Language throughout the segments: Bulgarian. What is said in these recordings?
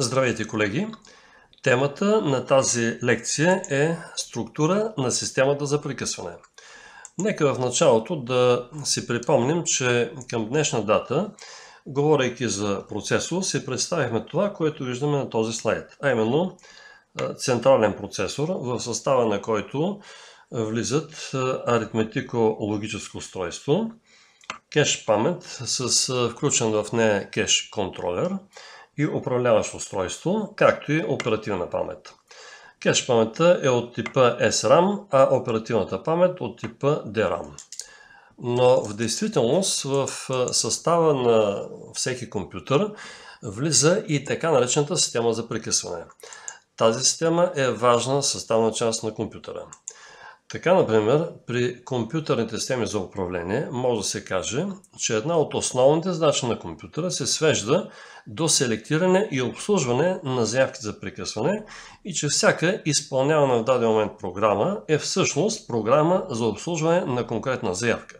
Здравейте, колеги! Темата на тази лекция е структура на системата за прекъсване. Нека в началото да си припомним, че към днешна дата, говорейки за процесор, си представихме това, което виждаме на този слайд, а именно централен процесор, в състава на който влизат аритметико-логическо устройство, кеш памет с включен в нея кеш контролер и управляващо устройство, както и оперативна памет. Кеш паметта е от типа SRAM, а оперативната памет от типа DRAM. Но в действителност в състава на всеки компютър влиза и така наречената система за прекъсване. Тази система е важна съставна част на компютъра. Така, например, при компютърните системи за управление може да се каже, че една от основните задачи на компютъра се свежда до селектиране и обслужване на заявки за прекъсване и че всяка изпълнявана в даден момент програма е всъщност програма за обслужване на конкретна заявка.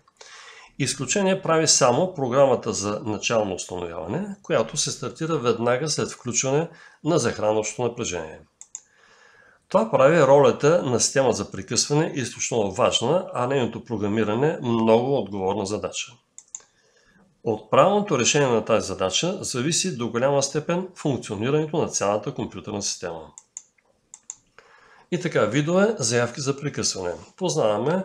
Изключение прави само програмата за начално установяване, която се стартира веднага след включване на захранващото напрежение. Това прави ролята на система за прекъсване изключително важна, а нейното програмиране много отговорна задача. От правилното решение на тази задача зависи до голяма степен функционирането на цялата компютърна система. И така, видове заявки за прекъсване. Познаваме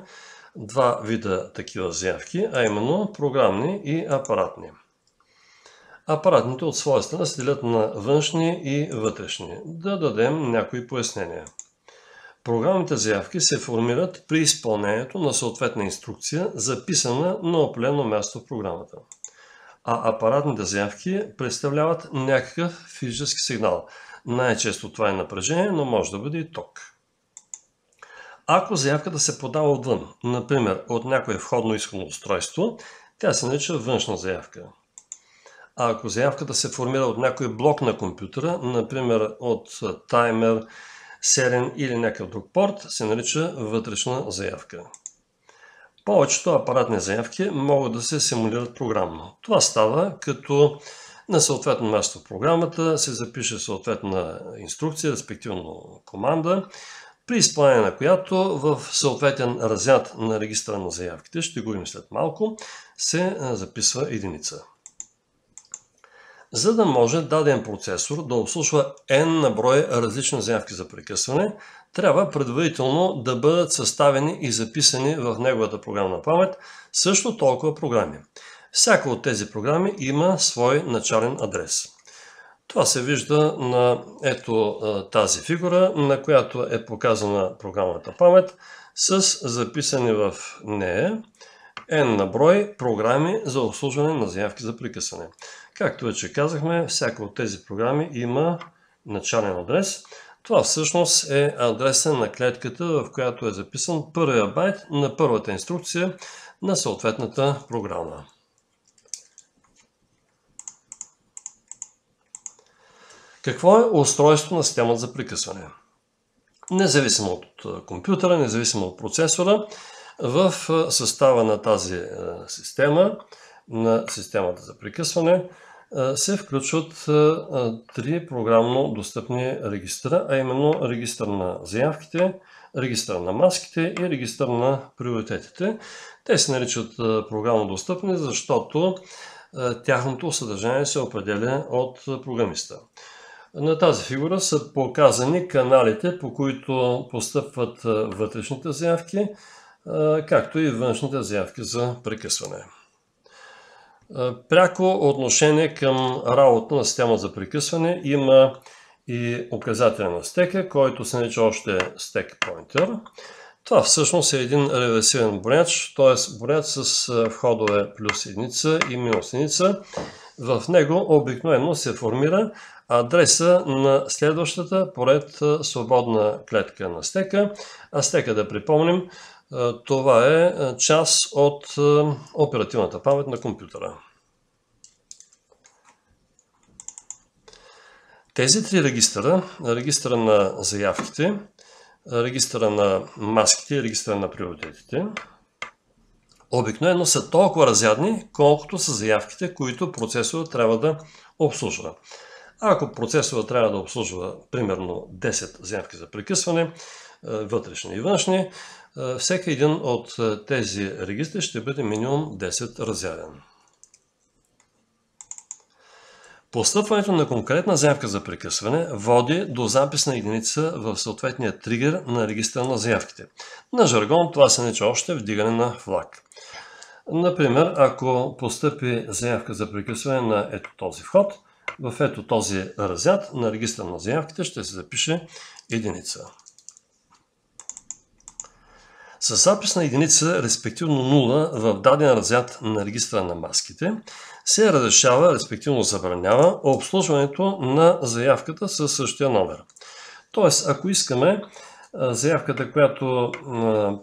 два вида такива заявки, а именно програмни и апаратни. Апаратните от своя страна се делят на външни и вътрешни. Да дадем някои пояснения. Програмните заявки се формират при изпълнението на съответна инструкция, записана на определено място в програмата. А апаратните заявки представляват някакъв физически сигнал. Най-често това е напрежение, но може да бъде и ток. Ако заявката се подава отвън, например от някое входно-изходно устройство, тя се нарича външна заявка. А ако заявката се формира от някой блок на компютъра, например от таймер, серен или някакъв друг порт, се нарича вътрешна заявка. Повечето апаратни заявки могат да се симулират програмно. Това става като на съответно място в програмата се запише съответна инструкция, респективно команда, при изпълнение на която в съответен разряд на регистъра на заявките, ще го видим след малко, се записва единица. За да може даден процесор да обслужва n на брой различни заявки за прекъсване, трябва предварително да бъдат съставени и записани в неговата програмна памет също толкова програми. Всяка от тези програми има свой начален адрес. Това се вижда на ето тази фигура, на която е показана програмната памет с записани в нея n на брой програми за обслужване на заявки за прекъсване. Както вече казахме, всяка от тези програми има начален адрес. Това всъщност е адреса на клетката, в която е записан първия байт на първата инструкция на съответната програма. Какво е устройство на системата за прекъсване? Независимо от компютъра, независимо от процесора, в състава на тази система, на системата за прекъсване, се включват три програмно достъпни регистъра, а именно регистър на заявките, регистър на маските и регистър на приоритетите. Те се наричат програмно достъпни, защото тяхното съдържание се определя от програмиста. На тази фигура са показани каналите, по които постъпват вътрешните заявки, както и външните заявки за прекъсване. Пряко отношение към работа на система за прекъсване има и указателя на стека, който се нарича още Stack Pointer. Това всъщност е един реверсивен брояч, т.е. брояч с входове плюс единица и минус единица. В него обикновено се формира адреса на следващата поред свободна клетка на стека. А стека, да припомним, това е част от оперативната памет на компютъра. Тези три регистъра, регистъра на заявките, регистъра на маските и регистъра на приоритетите, обикновено са толкова разрядни, колкото са заявките, които процесорът трябва да обслужва. Ако процесорът трябва да обслужва примерно 10 заявки за прекъсване, вътрешни и външни, всеки един от тези регистри ще бъде минимум 10 разярен. Постъпването на конкретна заявка за прекъсване води до запис на единица в съответния тригер на регистъра на заявките. На жаргон това се нарича още вдигане на флаг. Например, ако постъпи заявка за прекъсване на ето този вход, в ето този разряд на регистъра на заявките ще се запише единица. С запис на единица, респективно 0 в даден разряд на регистъра на маските, се разрешава, респективно забранява, обслужването на заявката със същия номер. Тоест, ако искаме заявката, която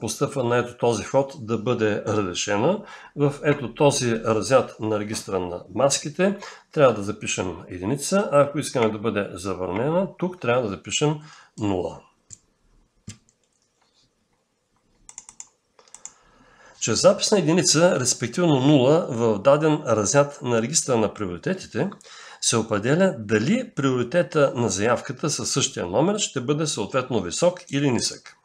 постъпва на ето този вход, да бъде разрешена, в ето този разряд на регистъра на маските трябва да запишем единица, а ако искаме да бъде забранена, тук трябва да запишем 0. Чрез запис на единица, респективно 0 в даден разряд на регистъра на приоритетите, се определя дали приоритета на заявката със същия номер ще бъде съответно висок или нисък.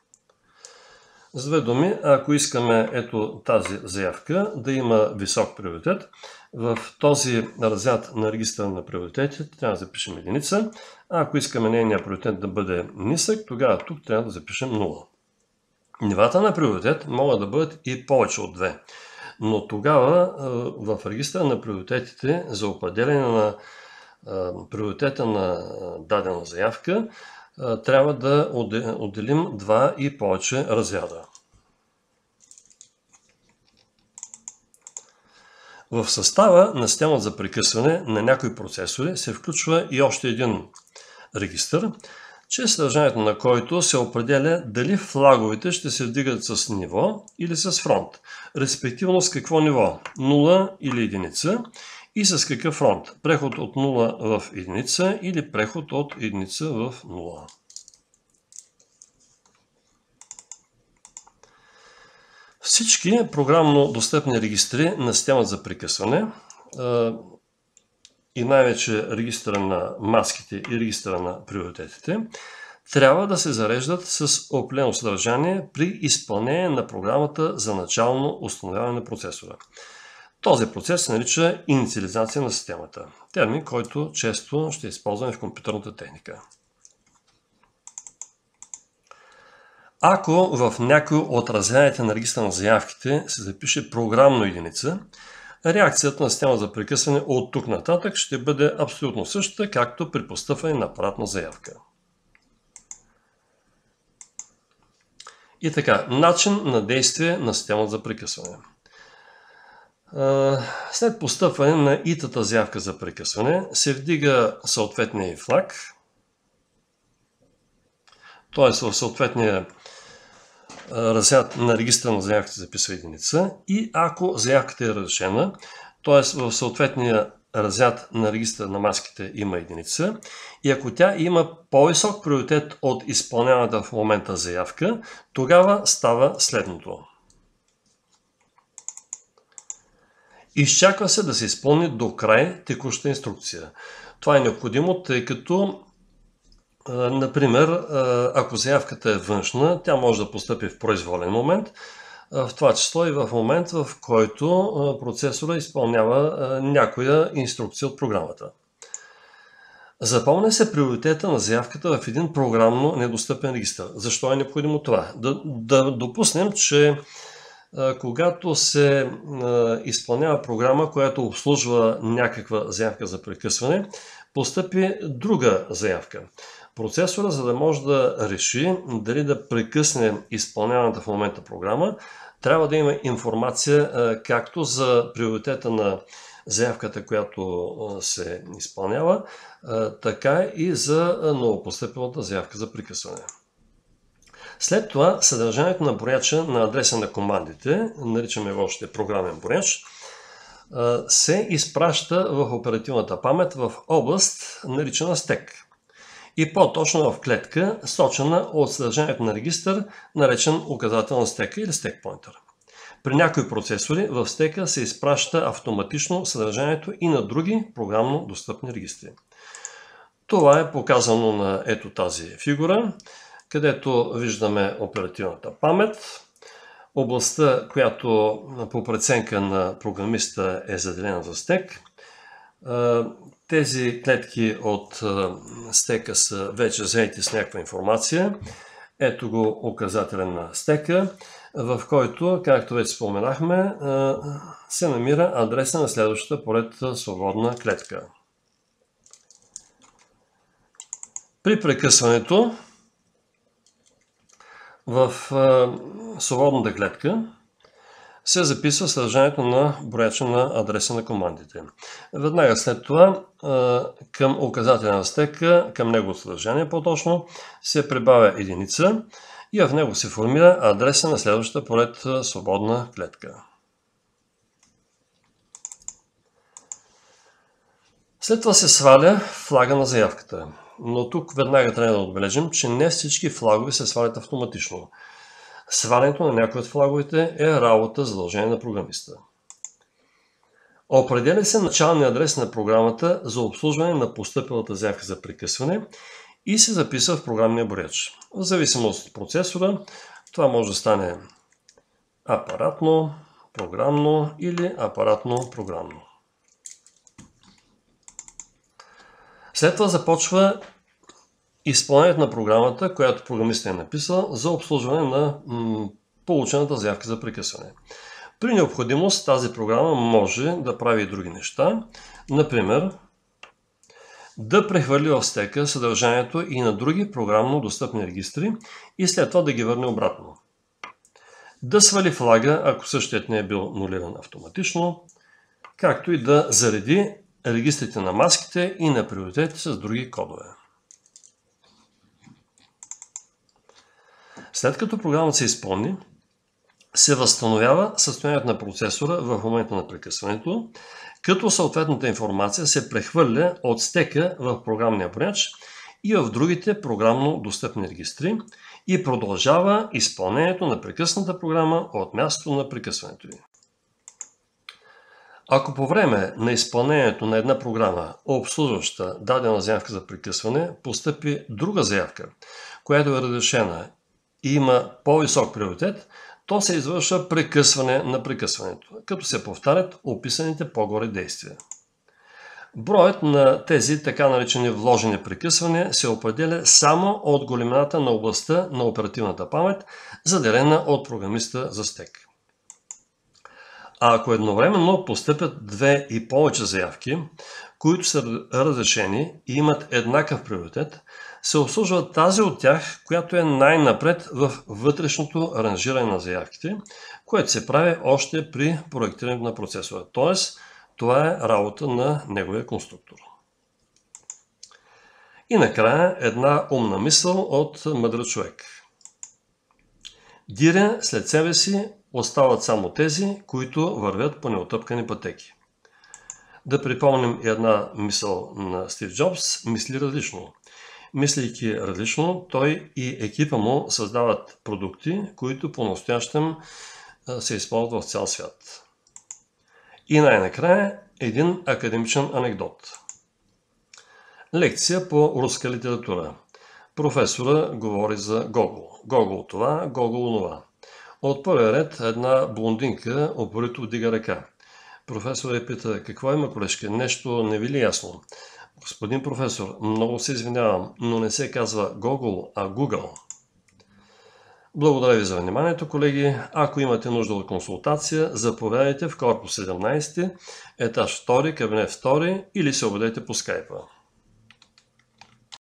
С две думи, ако искаме ето тази заявка да има висок приоритет, в този разряд на регистъра на приоритетите трябва да запишем единица, а ако искаме нейния приоритет да бъде нисък, тогава тук трябва да запишем 0. Нивата на приоритет могат да бъдат и повече от 2, но тогава в регистъра на приоритетите за определяне на приоритета на дадена заявка трябва да отделим 2 и повече разряда. В състава на системата за прекъсване на някои процесори се включва и още един регистър, чрез съдържанието на който се определя дали флаговете ще се вдигат с ниво или с фронт, респективно с какво ниво, 0 или 1, и с какъв фронт, преход от 0 в 1 или преход от 1 в 0. Всички програмно достъпни регистри на системата за прекъсване и най-вече регистъра на маските и регистъра на приоритетите трябва да се зареждат с определено съдържание при изпълнение на програмата за начално установяване на процесора. Този процес се нарича инициализация на системата, термин, който често ще използваме в компютърната техника. Ако в някой от разрядите на регистъра на заявките се запише програмно единица, реакцията на система за прекъсване от тук нататък ще бъде абсолютно същата, както при постъпване на апаратна заявка. И така, начин на действие на системата за прекъсване. След постъпване на итата заявка за прекъсване се вдига съответния флаг, т.е. в съответния разряд на регистъра на заявката се записва единица, и ако заявката е разрешена, т.е. в съответния разряд на регистъра на маските има единица, и ако тя има по-висок приоритет от изпълняваната в момента заявка, тогава става следното. Изчаква се да се изпълни до край текуща инструкция. Това е необходимо, тъй като, например, ако заявката е външна, тя може да постъпи в произволен момент, в това число и в момент, в който процесора изпълнява някоя инструкция от програмата. Запомня се приоритета на заявката в един програмно недостъпен регистър. Защо е необходимо това? Да допуснем, че когато се изпълнява програма, която обслужва някаква заявка за прекъсване, постъпи друга заявка. Процесора, за да може да реши дали да прекъсне изпълняваната в момента програма, трябва да има информация както за приоритета на заявката, която се изпълнява, така и за новопостъпилата заявка за прекъсване. След това съдържанието на брояча на адреса на командите, наричаме го още програмен брояч, се изпраща в оперативната памет в област, наричана стек. И по-точно в клетка, сочена от съдържанието на регистър, наречен указател на стека или стек поинтер. При някои процесори в стека се изпраща автоматично съдържанието и на други програмно достъпни регистри. Това е показано на ето тази фигура, където виждаме оперативната памет, областта, която по преценка на програмиста е заделена за стек. Тези клетки от стека са вече заети с някаква информация. Ето го указателя на стека, в който, както вече споменахме, се намира адреса на следващата поред свободна клетка. При прекъсването в свободната клетка се записва съдържанието на брояча на адреса на командите. Веднага след това към указателя на стека, към неговото съдържание по-точно, се прибавя единица и в него се формира адреса на следващата поред свободна клетка. След това се сваля флага на заявката. Но тук веднага трябва да отбележим, че не всички флагове се свалят автоматично. Свалянето на някои от флаговете е работа задължение на програмиста. Определя се началния адрес на програмата за обслужване на постъпилата заявка за прекъсване и се записва в програмния брояч. В зависимост от процесора, това може да стане апаратно, програмно или апаратно-програмно. След това започва изпълнението на програмата, която програмистът е написал за обслужване на получената заявка за прекъсване. При необходимост тази програма може да прави и други неща. Например, да прехвърли в стека съдържанието и на други програмно достъпни регистри и след това да ги върне обратно. Да свали флага, ако същият не е бил нулиран автоматично, както и да зареди регистрите на маските и на приоритетите с други кодове. След като програмата се изпълни, се възстановява състоянието на процесора в момента на прекъсването, като съответната информация се прехвърля от стека в програмния брояч и в другите програмно достъпни регистри и продължава изпълнението на прекъсната програма от мястото на прекъсването ѝ. Ако по време на изпълнението на една програма, обслужваща дадена заявка за прекъсване, постъпи друга заявка, която е разрешена и има по-висок приоритет, то се извършва прекъсване на прекъсването, като се повтарят описаните по-горе действия. Броят на тези така наречени вложени прекъсвания се определя само от големината на областта на оперативната памет, заделена от програмиста за стек. А ако едновременно постъпят две и повече заявки, които са разрешени и имат еднакъв приоритет, се обслужва тази от тях, която е най-напред в вътрешното аранжиране на заявките, което се прави още при проектирането на процесора. Т.е. това е работа на неговия конструктор. И накрая една умна мисъл от мъдър човек. Диря след себе си остават само тези, които вървят по неотъпкани пътеки. Да припомним една мисъл на Стив Джобс, мисли различно. Мислейки различно, той и екипа му създават продукти, които по-настоящем се използват в цял свят. И най-накрая един академичен анекдот. Лекция по руска литература. Професора говори за Гогол. Гогол това, Гогол онова. От първия ред една блондинка упорито вдига ръка. Професор я пита: какво има, колежка? Нещо не ви ли ясно? Господин професор, много се извинявам, но не се казва Гогол, а Google. Благодаря ви за вниманието, колеги. Ако имате нужда от консултация, заповядайте в корпус 17, етаж 2, кабинет 2 или се обадете по скайпа.